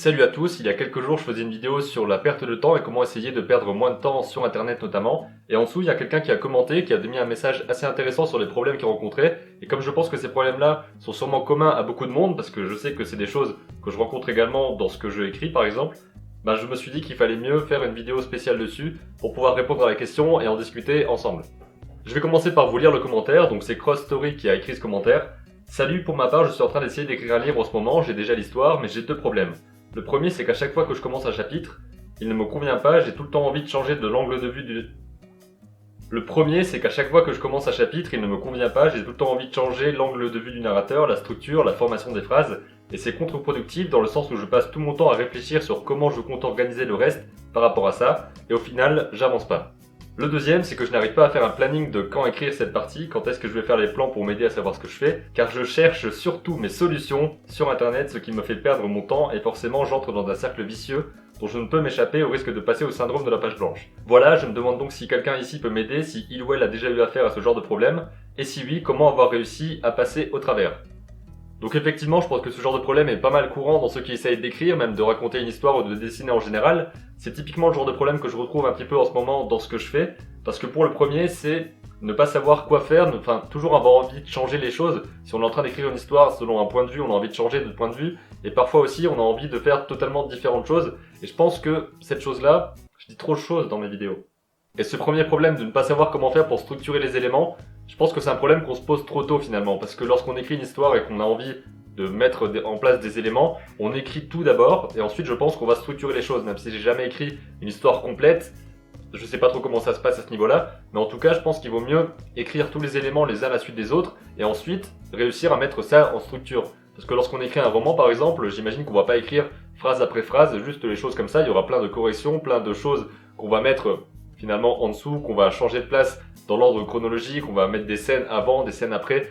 Salut à tous, il y a quelques jours je faisais une vidéo sur la perte de temps et comment essayer de perdre moins de temps sur internet notamment. Et en dessous il y a quelqu'un qui a commenté, qui a mis un message assez intéressant sur les problèmes qu'il rencontrait. Et comme je pense que ces problèmes-là sont sûrement communs à beaucoup de monde, parce que je sais que c'est des choses que je rencontre également dans ce que je écris par exemple, je me suis dit qu'il fallait mieux faire une vidéo spéciale dessus pour pouvoir répondre à la question et en discuter ensemble. Je vais commencer par vous lire le commentaire, donc c'est Cross Story qui a écrit ce commentaire. Salut, pour ma part je suis en train d'essayer d'écrire un livre en ce moment, j'ai déjà l'histoire, mais j'ai deux problèmes. Le premier, c'est qu'à chaque fois que je commence un chapitre, il ne me convient pas, j'ai tout le temps envie de changer de l'angle de vue du... Le premier, c'est qu'à chaque fois que je commence un chapitre, il ne me convient pas, j'ai tout le temps envie de changer l'angle de vue du narrateur, la structure, la formation des phrases, et c'est contre-productif dans le sens où je passe tout mon temps à réfléchir sur comment je compte organiser le reste par rapport à ça, et au final, j'avance pas. Le deuxième, c'est que je n'arrive pas à faire un planning de quand écrire cette partie, quand est-ce que je vais faire les plans pour m'aider à savoir ce que je fais, car je cherche surtout mes solutions sur internet, ce qui me fait perdre mon temps, et forcément j'entre dans un cercle vicieux dont je ne peux m'échapper au risque de passer au syndrome de la page blanche. Voilà, je me demande donc si quelqu'un ici peut m'aider, si il ou elle a déjà eu affaire à ce genre de problème, et si oui, comment avoir réussi à passer au travers. Donc effectivement, je pense que ce genre de problème est pas mal courant dans ceux qui essayent d'écrire, même de raconter une histoire ou de dessiner en général. C'est typiquement le genre de problème que je retrouve un petit peu en ce moment dans ce que je fais, parce que pour le premier, c'est ne pas savoir quoi faire, toujours avoir envie de changer les choses. Si on est en train d'écrire une histoire selon un point de vue, on a envie de changer de point de vue, et parfois aussi on a envie de faire totalement différentes choses, et je pense que cette chose-là, je dis trop de choses dans mes vidéos. Et ce premier problème de ne pas savoir comment faire pour structurer les éléments, je pense que c'est un problème qu'on se pose trop tôt finalement, parce que lorsqu'on écrit une histoire et qu'on a envie de mettre en place des éléments, on écrit tout d'abord, et ensuite je pense qu'on va structurer les choses, même si j'ai jamais écrit une histoire complète, je sais pas trop comment ça se passe à ce niveau-là, mais en tout cas je pense qu'il vaut mieux écrire tous les éléments les uns à la suite des autres, et ensuite réussir à mettre ça en structure. Parce que lorsqu'on écrit un roman par exemple, j'imagine qu'on va pas écrire phrase après phrase, juste les choses comme ça, il y aura plein de corrections, plein de choses qu'on va mettre finalement en dessous, qu'on va changer de place dans l'ordre chronologique, on va mettre des scènes avant, des scènes après.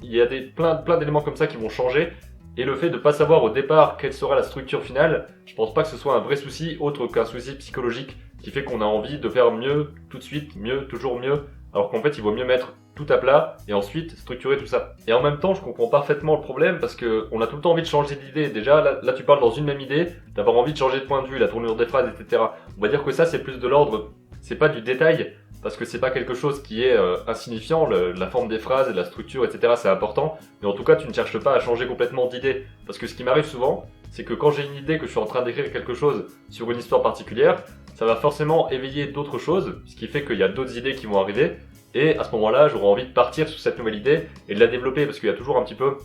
Il y a plein d'éléments comme ça qui vont changer, et le fait de ne pas savoir au départ quelle sera la structure finale, je pense pas que ce soit un vrai souci autre qu'un souci psychologique qui fait qu'on a envie de faire mieux tout de suite, mieux, toujours mieux, alors qu'en fait il vaut mieux mettre tout à plat et ensuite structurer tout ça. Et en même temps je comprends parfaitement le problème parce que on a tout le temps envie de changer d'idée. Déjà là tu parles dans une même idée, d'avoir envie de changer de point de vue, la tournure des phrases, etc. On va dire que ça c'est plus de l'ordre, c'est pas du détail, parce que c'est pas quelque chose qui est insignifiant, la forme des phrases, la structure, etc. c'est important, mais en tout cas tu ne cherches pas à changer complètement d'idée, parce que ce qui m'arrive souvent, c'est que quand j'ai une idée, que je suis en train d'écrire quelque chose sur une histoire particulière, ça va forcément éveiller d'autres choses, ce qui fait qu'il y a d'autres idées qui vont arriver, et à ce moment-là j'aurai envie de partir sur cette nouvelle idée et de la développer, parce qu'il y a toujours un petit peu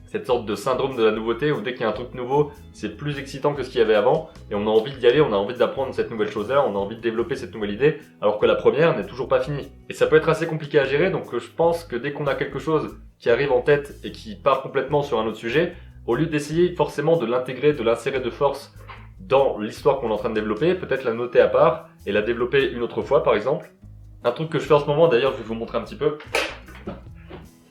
cette sorte de syndrome de la nouveauté où dès qu'il y a un truc nouveau, c'est plus excitant que ce qu'il y avait avant et on a envie d'y aller, on a envie d'apprendre cette nouvelle chose-là, on a envie de développer cette nouvelle idée alors que la première n'est toujours pas finie. Et ça peut être assez compliqué à gérer, donc je pense que dès qu'on a quelque chose qui arrive en tête et qui part complètement sur un autre sujet, au lieu d'essayer forcément de l'intégrer, de l'insérer de force dans l'histoire qu'on est en train de développer, peut-être la noter à part et la développer une autre fois par exemple. Un truc que je fais en ce moment, d'ailleurs je vais vous montrer un petit peu,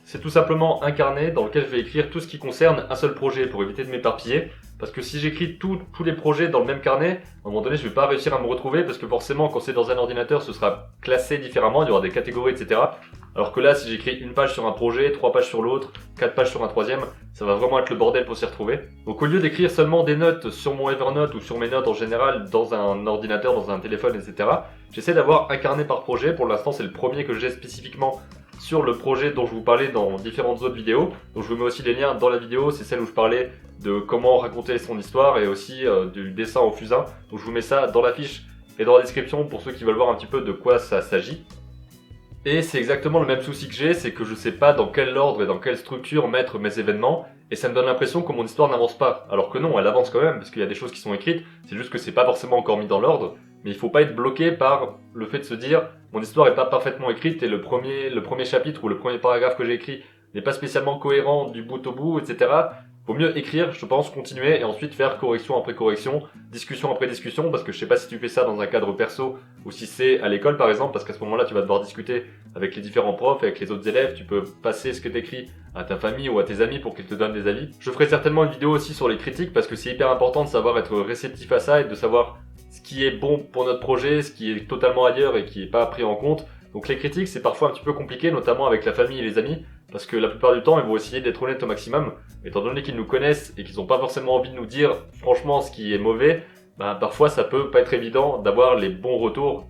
c'est tout simplement un carnet dans lequel je vais écrire tout ce qui concerne un seul projet pour éviter de m'éparpiller. Parce que si j'écris tous les projets dans le même carnet, à un moment donné je vais pas réussir à me retrouver parce que forcément quand c'est dans un ordinateur ce sera classé différemment, il y aura des catégories etc. Alors que là si j'écris une page sur un projet, 3 pages sur l'autre, 4 pages sur un troisième, ça va vraiment être le bordel pour s'y retrouver. Donc au lieu d'écrire seulement des notes sur mon Evernote ou sur mes notes en général dans un ordinateur, dans un téléphone etc. J'essaie d'avoir un carnet par projet, pour l'instant c'est le premier que j'ai spécifiquement sur le projet dont je vous parlais dans différentes autres vidéos. Donc je vous mets aussi les liens dans la vidéo, c'est celle où je parlais de comment raconter son histoire et aussi du dessin au fusain. Donc je vous mets ça dans la fiche et dans la description pour ceux qui veulent voir un petit peu de quoi ça s'agit. Et c'est exactement le même souci que j'ai, c'est que je sais pas dans quel ordre et dans quelle structure mettre mes événements, et ça me donne l'impression que mon histoire n'avance pas. Alors que non, elle avance quand même, parce qu'il y a des choses qui sont écrites, c'est juste que c'est pas forcément encore mis dans l'ordre, mais il faut pas être bloqué par le fait de se dire mon histoire est pas parfaitement écrite et le premier chapitre ou le premier paragraphe que j'ai écrit n'est pas spécialement cohérent du bout au bout, etc. Vaut mieux écrire, je pense, continuer et ensuite faire correction après correction, discussion après discussion, parce que je sais pas si tu fais ça dans un cadre perso ou si c'est à l'école par exemple, parce qu'à ce moment-là tu vas devoir discuter avec les différents profs, avec les autres élèves, tu peux passer ce que t'écris à ta famille ou à tes amis pour qu'ils te donnent des avis. Je ferai certainement une vidéo aussi sur les critiques parce que c'est hyper important de savoir être réceptif à ça et de savoir ce qui est bon pour notre projet, ce qui est totalement ailleurs et qui est pas pris en compte. Donc les critiques c'est parfois un petit peu compliqué, notamment avec la famille et les amis, parce que la plupart du temps ils vont essayer d'être honnêtes au maximum, étant donné qu'ils nous connaissent et qu'ils n'ont pas forcément envie de nous dire franchement ce qui est mauvais, parfois ça peut pas être évident d'avoir les bons retours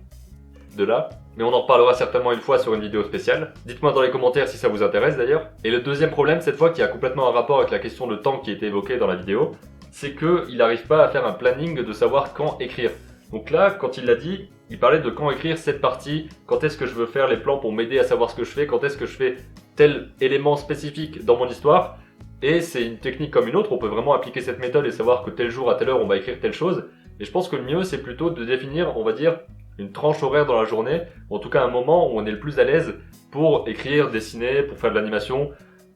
de là. Mais on en reparlera certainement une fois sur une vidéo spéciale. Dites-moi dans les commentaires si ça vous intéresse d'ailleurs. Et le deuxième problème cette fois, qui a complètement un rapport avec la question de temps qui a été évoquée dans la vidéo, c'est qu'il n'arrive pas à faire un planning de savoir quand écrire. Donc là, quand il l'a dit, il parlait de quand écrire cette partie, quand est-ce que je veux faire les plans pour m'aider à savoir ce que je fais, quand est-ce que je fais tel élément spécifique dans mon histoire. Et c'est une technique comme une autre, on peut vraiment appliquer cette méthode et savoir que tel jour à telle heure on va écrire telle chose. Et je pense que le mieux c'est plutôt de définir, on va dire, une tranche horaire dans la journée, ou en tout cas un moment où on est le plus à l'aise pour écrire, dessiner, pour faire de l'animation,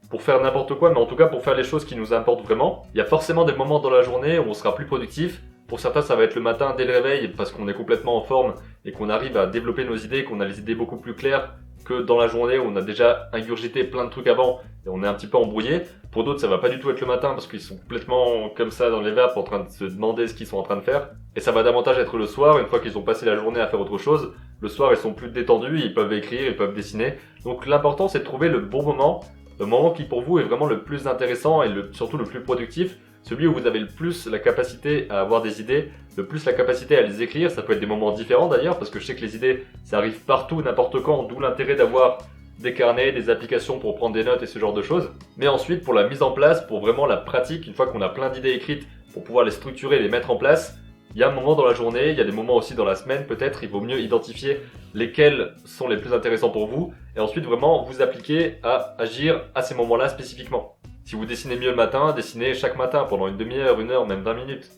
pour faire n'importe quoi, mais en tout cas pour faire les choses qui nous importent vraiment. Il y a forcément des moments dans la journée où on sera plus productif. Pour certains, ça va être le matin dès le réveil parce qu'on est complètement en forme et qu'on arrive à développer nos idées, qu'on a les idées beaucoup plus claires que dans la journée où on a déjà ingurgité plein de trucs avant et on est un petit peu embrouillé. Pour d'autres, ça va pas du tout être le matin parce qu'ils sont complètement comme ça dans les vapes en train de se demander ce qu'ils sont en train de faire. Et ça va davantage être le soir, une fois qu'ils ont passé la journée à faire autre chose. Le soir, ils sont plus détendus, ils peuvent écrire, ils peuvent dessiner. Donc l'important, c'est de trouver le bon moment. Le moment qui pour vous est vraiment le plus intéressant et surtout le plus productif, celui où vous avez le plus la capacité à avoir des idées, le plus la capacité à les écrire. Ça peut être des moments différents d'ailleurs, parce que je sais que les idées, ça arrive partout, n'importe quand, d'où l'intérêt d'avoir des carnets, des applications pour prendre des notes et ce genre de choses. Mais ensuite, pour la mise en place, pour vraiment la pratique, une fois qu'on a plein d'idées écrites, pour pouvoir les structurer et les mettre en place, il y a un moment dans la journée, il y a des moments aussi dans la semaine peut-être, il vaut mieux identifier lesquels sont les plus intéressants pour vous et ensuite vraiment vous appliquer à agir à ces moments-là spécifiquement. Si vous dessinez mieux le matin, dessinez chaque matin pendant une demi-heure, une heure, même 20 minutes.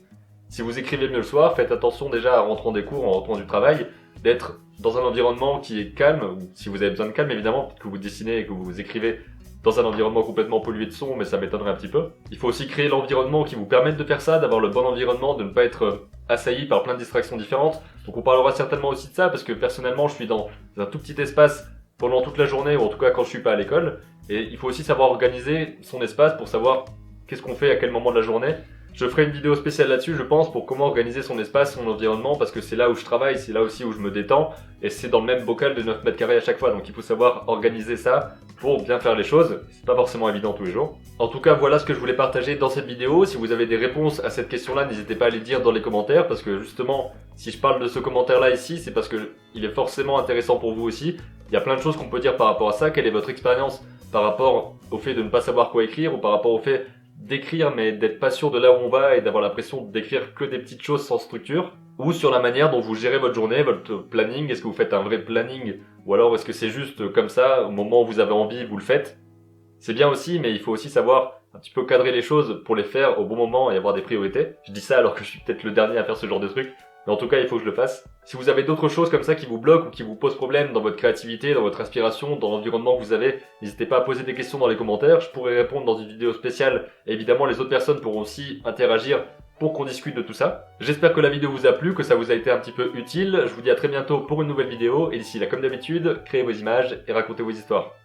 Si vous écrivez mieux le soir, faites attention déjà en rentrant des cours, en rentrant du travail, d'être dans un environnement qui est calme, ou si vous avez besoin de calme évidemment, peut-être que vous dessinez et que vous écrivez dans un environnement complètement pollué de son, mais ça m'étonnerait un petit peu. Il faut aussi créer l'environnement qui vous permette de faire ça, d'avoir le bon environnement, de ne pas être assailli par plein de distractions différentes. Donc on parlera certainement aussi de ça, parce que personnellement je suis dans un tout petit espace pendant toute la journée, ou en tout cas quand je suis pas à l'école, et il faut aussi savoir organiser son espace pour savoir qu'est-ce qu'on fait à quel moment de la journée. Je ferai une vidéo spéciale là-dessus, je pense, pour comment organiser son espace, son environnement, parce que c'est là où je travaille, c'est là aussi où je me détends, et c'est dans le même bocal de 9 mètres carrés à chaque fois, donc il faut savoir organiser ça pour bien faire les choses. C'est pas forcément évident tous les jours. En tout cas, voilà ce que je voulais partager dans cette vidéo. Si vous avez des réponses à cette question-là, n'hésitez pas à les dire dans les commentaires, parce que justement, si je parle de ce commentaire-là ici, c'est parce que il est forcément intéressant pour vous aussi. Il y a plein de choses qu'on peut dire par rapport à ça. Quelle est votre expérience par rapport au fait de ne pas savoir quoi écrire, ou par rapport au fait d'écrire mais d'être pas sûr de là où on va et d'avoir l'impression d'écrire que des petites choses sans structure, ou sur la manière dont vous gérez votre journée, votre planning. Est-ce que vous faites un vrai planning, ou alors est-ce que c'est juste comme ça, au moment où vous avez envie, vous le faites? C'est bien aussi, mais il faut aussi savoir un petit peu cadrer les choses pour les faire au bon moment et avoir des priorités. Je dis ça alors que je suis peut-être le dernier à faire ce genre de truc, mais en tout cas il faut que je le fasse. Si vous avez d'autres choses comme ça qui vous bloquent ou qui vous posent problème dans votre créativité, dans votre inspiration, dans l'environnement que vous avez, n'hésitez pas à poser des questions dans les commentaires, je pourrai répondre dans une vidéo spéciale, et évidemment les autres personnes pourront aussi interagir pour qu'on discute de tout ça. J'espère que la vidéo vous a plu, que ça vous a été un petit peu utile. Je vous dis à très bientôt pour une nouvelle vidéo, et d'ici là comme d'habitude, créez vos images et racontez vos histoires.